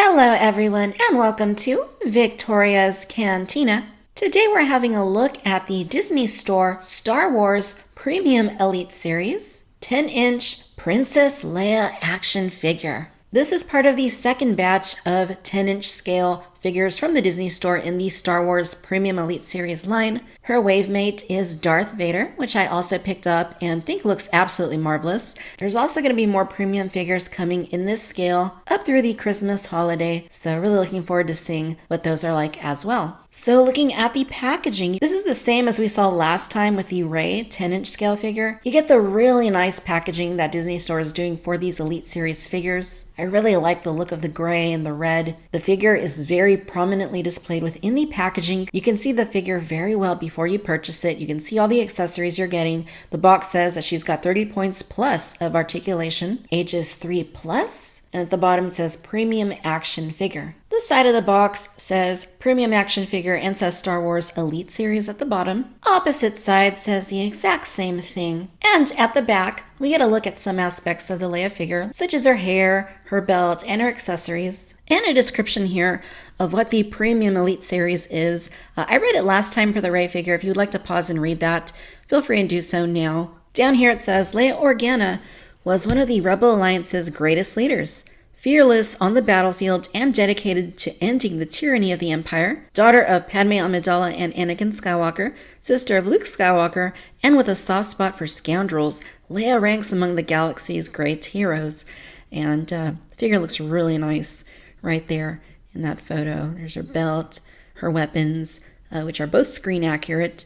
Hello everyone and welcome to Victoria's Cantina. Today we're having a look at the Disney Store Star Wars Premium Elite Series 10-inch Princess Leia action figure. This is part of the second batch of 10-inch scale figures from the Disney Store in the Star Wars Premium Elite Series line. Her wave mate is Darth Vader, which I also picked up and think looks absolutely marvelous. There's also going to be more premium figures coming in this scale up through the Christmas holiday, so really looking forward to seeing what those are like as well. So looking at the packaging, this is the same as we saw last time with the Rey 10-inch scale figure. You get the really nice packaging that Disney Store is doing for these Elite Series figures. I really like the look of the gray and the red. The figure is very prominently displayed within the packaging. You can see the figure very well before you purchase it. You can see all the accessories you're getting. The box says that she's got 30 points plus of articulation, ages 3 plus, and at the bottom it says Premium Action Figure. The side of the box says Premium Action Figure and says Star Wars Elite Series at the bottom. Opposite side says the exact same thing. And at the back, we get a look at some aspects of the Leia figure, such as her hair, her belt, and her accessories, and a description here of what the Premium Elite Series is. I read it last time for the Rey figure. If you'd like to pause and read that, feel free and do so now. Down here it says, Leia Organa was one of the Rebel Alliance's greatest leaders. Fearless on the battlefield and dedicated to ending the tyranny of the Empire, daughter of Padme Amidala and Anakin Skywalker, sister of Luke Skywalker, and with a soft spot for scoundrels, Leia ranks among the galaxy's great heroes. And the figure looks really nice right there in that photo. There's her belt, her weapons, which are both screen accurate,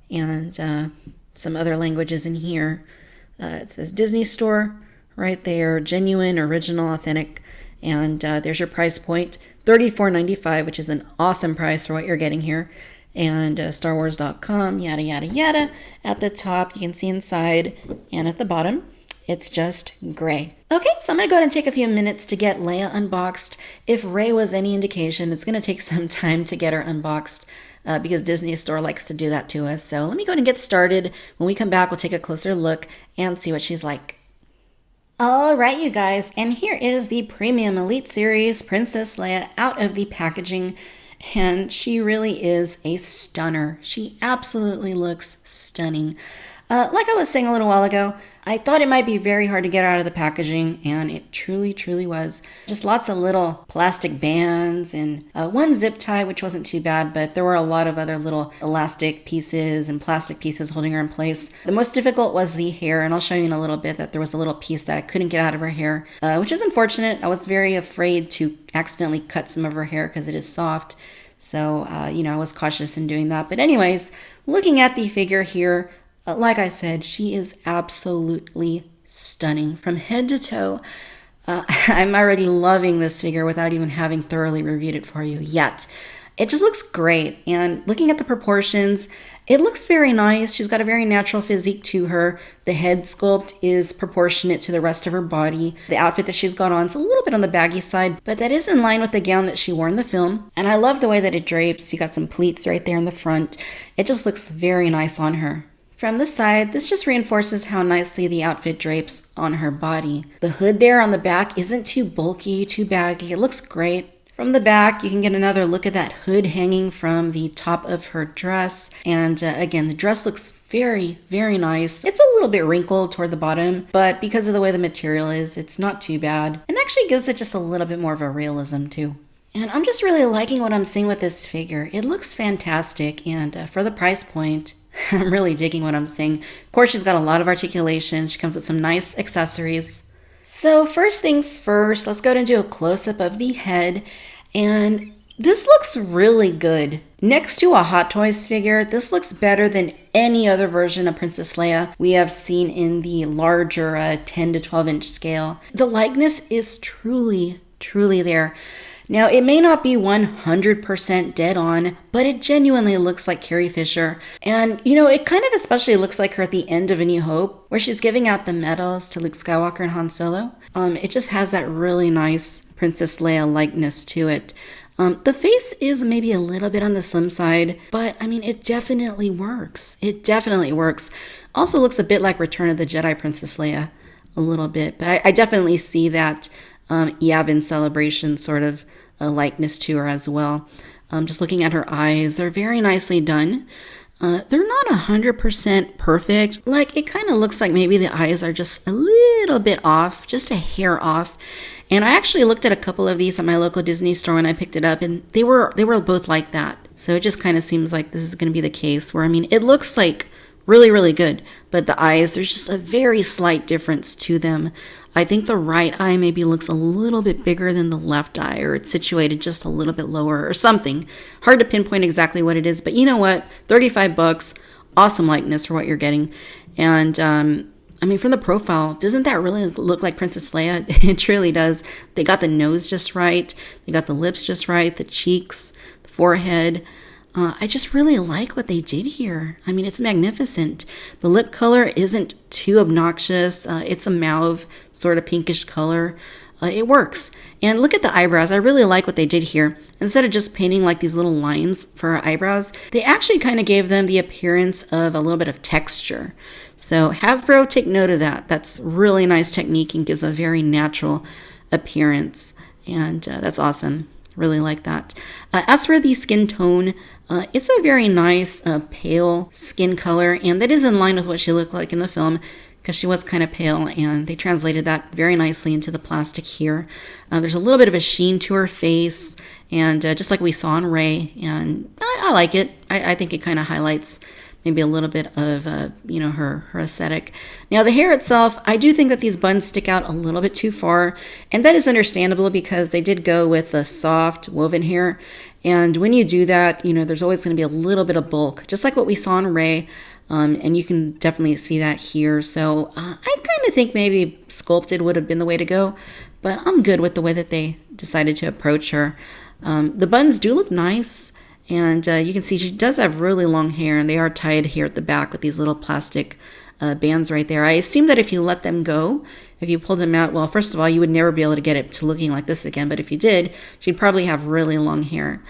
and some other languages in here. It says Disney Store right there, genuine, original, authentic, and there's your price point, $34.95, which is an awesome price for what you're getting here, and StarWars.com, yada, yada, yada. At the top, you can see inside, and at the bottom, it's just gray. Okay, so I'm going to go ahead and take a few minutes to get Leia unboxed. If Rey was any indication, it's going to take some time to get her unboxed, because Disney Store likes to do that to us. So let me go ahead and get started. When we come back, we'll take a closer look and see what she's like. All right, you guys, and here is the Premium Elite Series Princess Leia out of the packaging, and she really is a stunner. She absolutely looks stunning. Like I was saying a little while ago, I thought it might be very hard to get her out of the packaging, and it truly, truly was. Just lots of little plastic bands and one zip tie, which wasn't too bad, but there were a lot of other little elastic pieces and plastic pieces holding her in place. The most difficult was the hair, and I'll show you in a little bit that there was a little piece that I couldn't get out of her hair, which is unfortunate. I was very afraid to accidentally cut some of her hair because it is soft. So, I was cautious in doing that. But anyways, looking at the figure here, like I said, she is absolutely stunning from head to toe. I'm already loving this figure without even having thoroughly reviewed it for you yet. It just looks great, and looking at the proportions, it looks very nice. She's got a very natural physique to her. The head sculpt is proportionate to the rest of her body. The outfit that she's got on is a little bit on the baggy side, but that is in line with the gown that she wore in the film. And I love the way that it drapes. You got some pleats right there in the front. It just looks very nice on her. From the side, this just reinforces how nicely the outfit drapes on her body. The hood there on the back isn't too bulky, too baggy. It looks great. From the back, you can get another look at that hood hanging from the top of her dress. And again, the dress looks very, very nice. It's a little bit wrinkled toward the bottom, but because of the way the material is, it's not too bad. And actually gives it just a little bit more of a realism too. And I'm just really liking what I'm seeing with this figure. It looks fantastic, and for the price point, I'm really digging what I'm seeing. Of course, she's got a lot of articulation. She comes with some nice accessories. So first things first, let's go ahead and do a close-up of the head. And this looks really good. Next to a Hot Toys figure, this looks better than any other version of Princess Leia we have seen in the larger 10 to 12 inch scale. The likeness is truly, truly there. Now, it may not be 100% dead on, but it genuinely looks like Carrie Fisher. And, it kind of especially looks like her at the end of A New Hope, where she's giving out the medals to Luke Skywalker and Han Solo. It just has that really nice Princess Leia likeness to it. The face is maybe a little bit on the slim side, but, it definitely works. It definitely works. Also looks a bit like Return of the Jedi Princess Leia, a little bit, but I definitely see that Yavin Celebration sort of a likeness to her as well. Just looking at her eyes, they're very nicely done. They're not 100% perfect. Like, it kind of looks like maybe the eyes are just a little bit off, just a hair off. And I actually looked at a couple of these at my local Disney store when I picked it up, and they were both like that. So it just kind of seems like this is going to be the case where, I mean, it looks like really, really good, but the eyes, there's just a very slight difference to them. I think the right eye maybe looks a little bit bigger than the left eye, or it's situated just a little bit lower or something. Hard to pinpoint exactly what it is, but you know what? $35, awesome likeness for what you're getting. And I mean, from the profile, doesn't that really look like Princess Leia? It truly does. They got the nose just right. They got the lips just right, the cheeks, the forehead. I just really like what they did here. I mean, it's magnificent. The lip color isn't too obnoxious. It's a mauve sort of pinkish color. It works. And look at the eyebrows. I really like what they did here. Instead of just painting like these little lines for her eyebrows, they actually kind of gave them the appearance of a little bit of texture. So Hasbro, take note of that. That's really nice technique and gives a very natural appearance. And that's awesome. Really like that. As for the skin tone, it's a very nice pale skin color, and that is in line with what she looked like in the film, because she was kind of pale, and they translated that very nicely into the plastic here. There's a little bit of a sheen to her face, and just like we saw in Rey, and I like it. I think it kind of highlights maybe a little bit of, her aesthetic. Now, the hair itself, I do think that these buns stick out a little bit too far, and that is understandable because they did go with the soft woven hair, and when you do that, there's always going to be a little bit of bulk, just like what we saw in Rey, and you can definitely see that here. So I kind of think maybe sculpted would have been the way to go, but I'm good with the way that they decided to approach her. The buns do look nice. And you can see she does have really long hair, and they are tied here at the back with these little plastic bands right there. I assume that if you let them go, if you pulled them out, well, first of all, you would never be able to get it to looking like this again. But if you did, she'd probably have really long hair.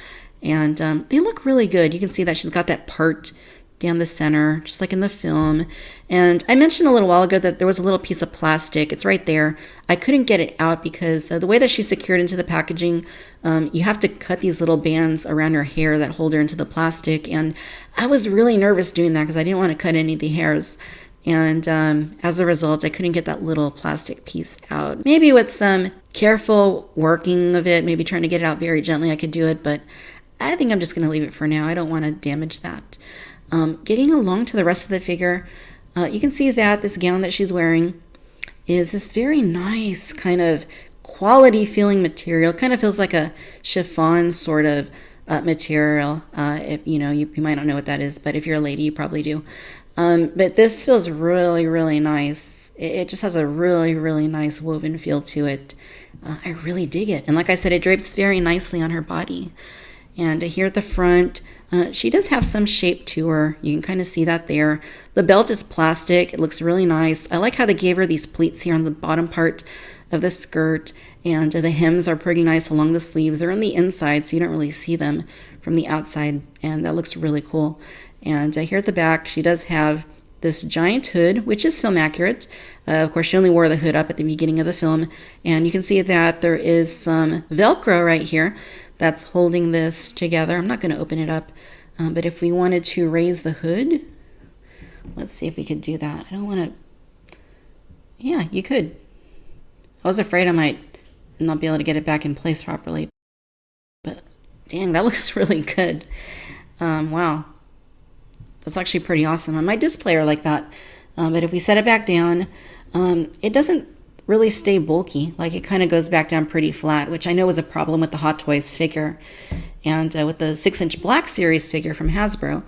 And they look really good. You can see that she's got that part down the center, just like in the film. And I mentioned a little while ago that there was a little piece of plastic. It's right there. I couldn't get it out because the way that she's secured into the packaging, you have to cut these little bands around her hair that hold her into the plastic. And I was really nervous doing that because I didn't want to cut any of the hairs. And as a result, I couldn't get that little plastic piece out. Maybe with some careful working of it, maybe trying to get it out very gently, I could do it. But I think I'm just going to leave it for now. I don't want to damage that. Getting along to the rest of the figure, you can see that this gown that she's wearing is this very nice kind of quality feeling material. It kind of feels like a chiffon sort of material. If you might not know what that is, but if you're a lady, you probably do. But this feels really, really nice. It just has a really, really nice woven feel to it. I really dig it. And like I said, it drapes very nicely on her body. And here at the front, she does have some shape to her. You can kind of see that there. The belt is plastic. It looks really nice. I like how they gave her these pleats here on the bottom part of the skirt. And the hems are pretty nice along the sleeves. They're on the inside, so you don't really see them from the outside. And that looks really cool. And here at the back, she does have this giant hood, which is film accurate. Of course, she only wore the hood up at the beginning of the film. And you can see that there is some Velcro right here that's holding this together. I'm not going to open it up, but if we wanted to raise the hood, let's see if we could do that. I don't want to, yeah, you could. I was afraid I might not be able to get it back in place properly, but dang, that looks really good. Wow, that's actually pretty awesome. I might display her like that, but if we set it back down, it doesn't really stay bulky. Like, it kind of goes back down pretty flat, which I know was a problem with the Hot Toys figure and with the 6-inch Black Series figure from Hasbro.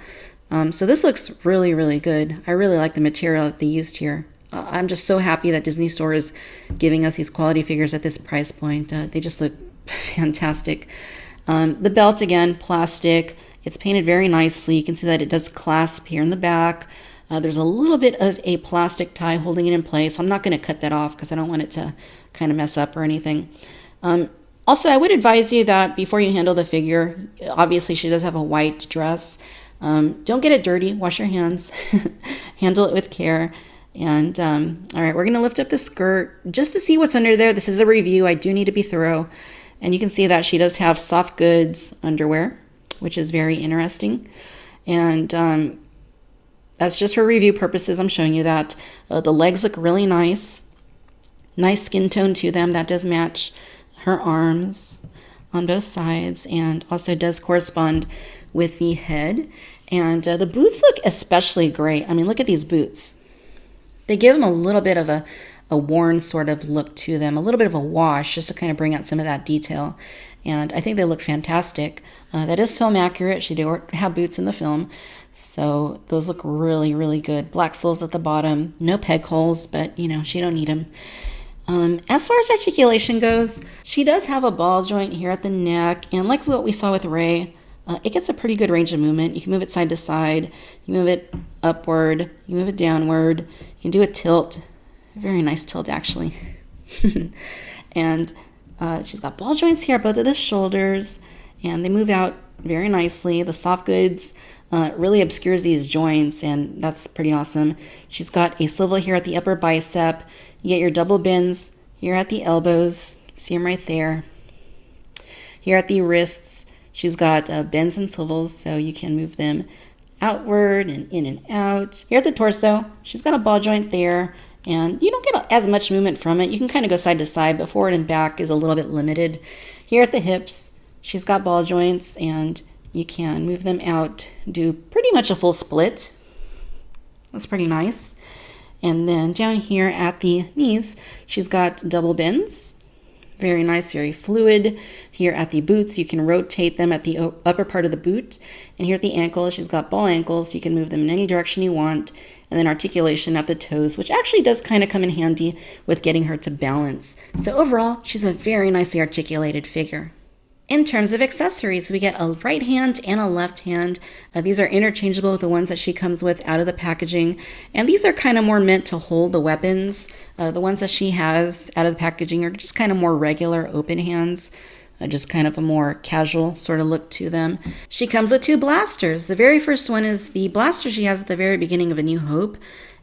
So this looks really, really good. I really like the material that they used here. I'm just so happy that Disney Store is giving us these quality figures at this price point. They just look fantastic. The belt, again, plastic. It's painted very nicely. You can see that it does clasp here in the back. There's a little bit of a plastic tie holding it in place. I'm not going to cut that off because I don't want it to kind of mess up or anything. Also, I would advise you that before you handle the figure, obviously she does have a white dress. Don't get it dirty. Wash your hands. Handle it with care. And all right, we're going to lift up the skirt just to see what's under there. This is a review. I do need to be thorough. And you can see that she does have soft goods underwear, which is very interesting. And that's just for review purposes. I'm showing you that. The legs look really nice. Nice skin tone to them. That does match her arms on both sides and also does correspond with the head. And the boots look especially great. I mean, look at these boots. They give them a little bit of a worn sort of look to them, a little bit of a wash just to kind of bring out some of that detail. And I think they look fantastic. That is film accurate. She did have boots in the film. So those look really, really good. Black soles at the bottom, no peg holes, but you know, she don't need them. As far as articulation goes, she does have a ball joint here at the neck. And like what we saw with Rey, it gets a pretty good range of movement. You can move it side to side. You move it upward. You move it downward. You can do a tilt. A very nice tilt, actually. And she's got ball joints here at both of the shoulders. And they move out very nicely. The soft goods really obscures these joints, and that's pretty awesome. She's got a swivel here at the upper bicep. You get your double bends here at the elbows. You can see them right there. Here at the wrists, she's got bends and swivels, so you can move them outward and in and out. Here at the torso, she's got a ball joint there, and you don't get as much movement from it. You can kind of go side to side, but forward and back is a little bit limited. Here at the hips, she's got ball joints, and you can move them out, do pretty much a full split. That's pretty nice. And then down here at the knees, she's got double bends. Very nice, very fluid. Here at the boots, you can rotate them at the upper part of the boot. And here at the ankle, she's got ball ankles. You can move them in any direction you want. And then articulation at the toes, which actually does kind of come in handy with getting her to balance. So overall, she's a very nicely articulated figure. In terms of accessories, we get a right hand and a left hand. These are interchangeable with the ones that she comes with out of the packaging. And these are kind of more meant to hold the weapons. The ones that she has out of the packaging are just kind of more regular open hands. Just kind of a more casual sort of look to them. She comes with 2 blasters. The very first one is the blaster she has at the very beginning of A New Hope.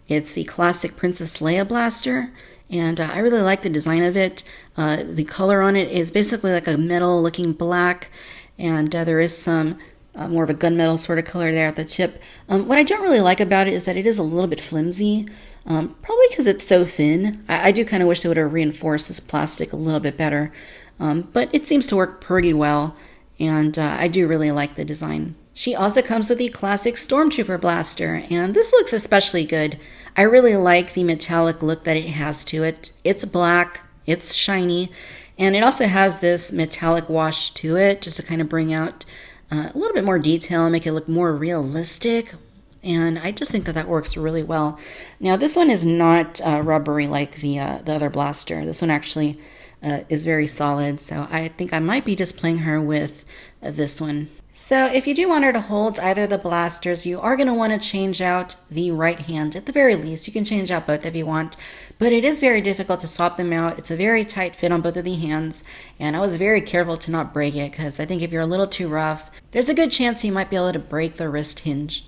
It's the classic Princess Leia blaster. And I really like the design of it. The color on it is basically like a metal looking black. And there is some more of a gunmetal sort of color there at the tip. What I don't really like about it is that it is a little bit flimsy. Probably because it's so thin. I do kind of wish they would have reinforced this plastic a little bit better. But it seems to work pretty well. And I do really like the design. She also comes with the classic Stormtrooper blaster. And this looks especially good. I really like the metallic look that it has to it. It's black, it's shiny, and it also has this metallic wash to it just to kind of bring out a little bit more detail and make it look more realistic. And I just think that that works really well. Now, this one is not rubbery like the other blaster. This one actually is very solid, so I think I might be just playing her with this one. So if you do want her to hold either of the blasters, you are going to want to change out the right hand. At the very least, you can change out both if you want, but it is very difficult to swap them out. It's a very tight fit on both of the hands, and I was very careful to not break it because I think if you're a little too rough, there's a good chance you might be able to break the wrist hinge.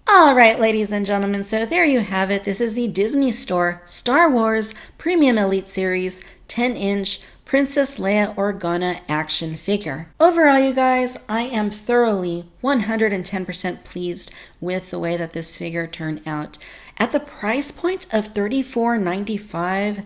All right, ladies and gentlemen, so there you have it. This is the Disney Store Star Wars Premium Elite Series 10-inch Princess Leia Organa action figure. Overall, you guys, I am thoroughly 110% pleased with the way that this figure turned out. At the price point of $34.95,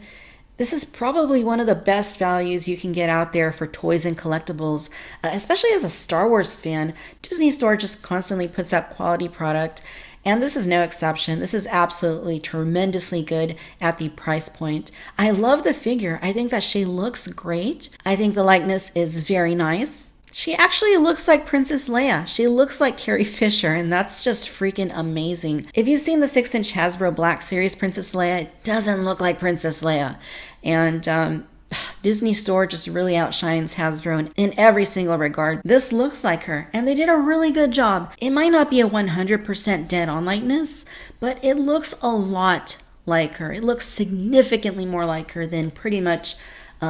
this is probably one of the best values you can get out there for toys and collectibles, especially as a Star Wars fan. Disney Store just constantly puts out quality product, and this is no exception. This is absolutely tremendously good at the price point. I love the figure. I think that she looks great. I think the likeness is very nice. She actually looks like Princess Leia. She looks like Carrie Fisher, and that's just freaking amazing. If you've seen the 6-inch Hasbro Black Series Princess Leia, it doesn't look like Princess Leia. And Disney Store just really outshines Hasbro in every single regard. This looks like her, and they did a really good job. It might not be a 100% dead-on likeness, but it looks a lot like her. It looks significantly more like her than pretty much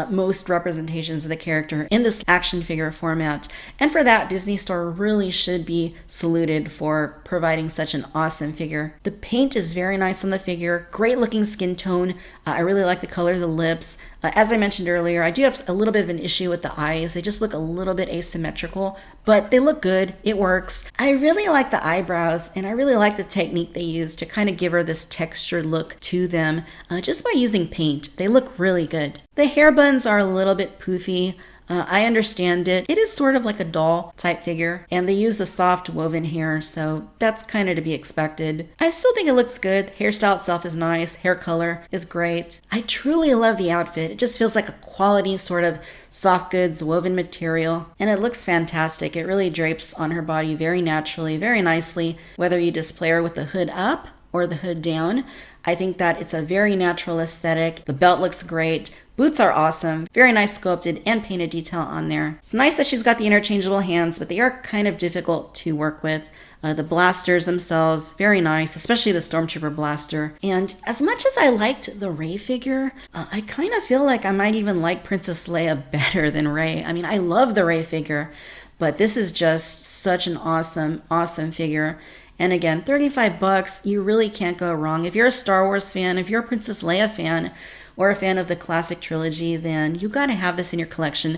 most representations of the character in this action figure format. And for that, Disney Store really should be saluted for providing such an awesome figure. The paint is very nice on the figure, great looking skin tone. I really like the color of the lips. As I mentioned earlier, I do have a little bit of an issue with the eyes. They just look a little bit asymmetrical, but they look good. It works. I really like the eyebrows, and I really like the technique they use to kind of give her this textured look to them just by using paint. They look really good. The hair buns are a little bit poofy. I understand it. It is sort of like a doll type figure, and they use the soft woven hair, so that's kind of to be expected. I still think it looks good. The hairstyle itself is nice. Hair color is great. I truly love the outfit. It just feels like a quality sort of soft goods woven material, and it looks fantastic. It really drapes on her body very naturally, very nicely, whether you display her with the hood up or the hood down. I think that it's a very natural aesthetic. The belt looks great. Boots are awesome. Very nice sculpted and painted detail on there. It's nice that she's got the interchangeable hands, but they are kind of difficult to work with. The blasters themselves, very nice, especially the Stormtrooper blaster. And as much as I liked the Rey figure, I kind of feel like I might even like Princess Leia better than Rey. I mean, I love the Rey figure, but this is just such an awesome, awesome figure. And again, $35, you really can't go wrong. If you're a Star Wars fan, if you're a Princess Leia fan, or a fan of the classic trilogy, then you got to have this in your collection.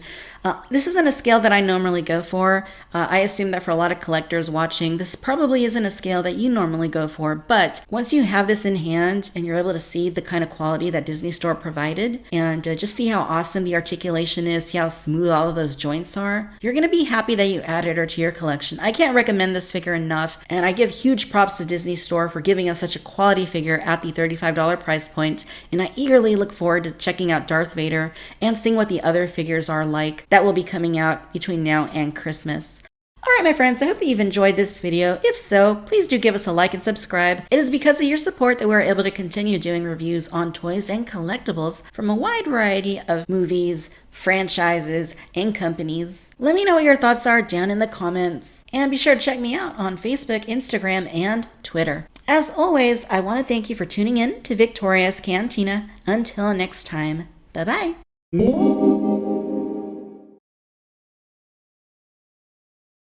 This isn't a scale that I normally go for. I assume that for a lot of collectors watching, this probably isn't a scale that you normally go for. But once you have this in hand and you're able to see the kind of quality that Disney Store provided, and just see how awesome the articulation is, see how smooth all of those joints are, you're going to be happy that you added her to your collection. I can't recommend this figure enough, and I give huge props to Disney Store for giving us such a quality figure at the $35 price point, and I eagerly look forward to checking out Darth Vader and seeing what the other figures are like that will be coming out between now and Christmas. Alright my friends, I hope that you've enjoyed this video. If so, please do give us a like and subscribe. It is because of your support that we're able to continue doing reviews on toys and collectibles from a wide variety of movies, franchises, and companies. Let me know what your thoughts are down in the comments. And be sure to check me out on Facebook, Instagram, and Twitter. As always, I want to thank you for tuning in to Victoria's Cantina. Until next time, bye-bye.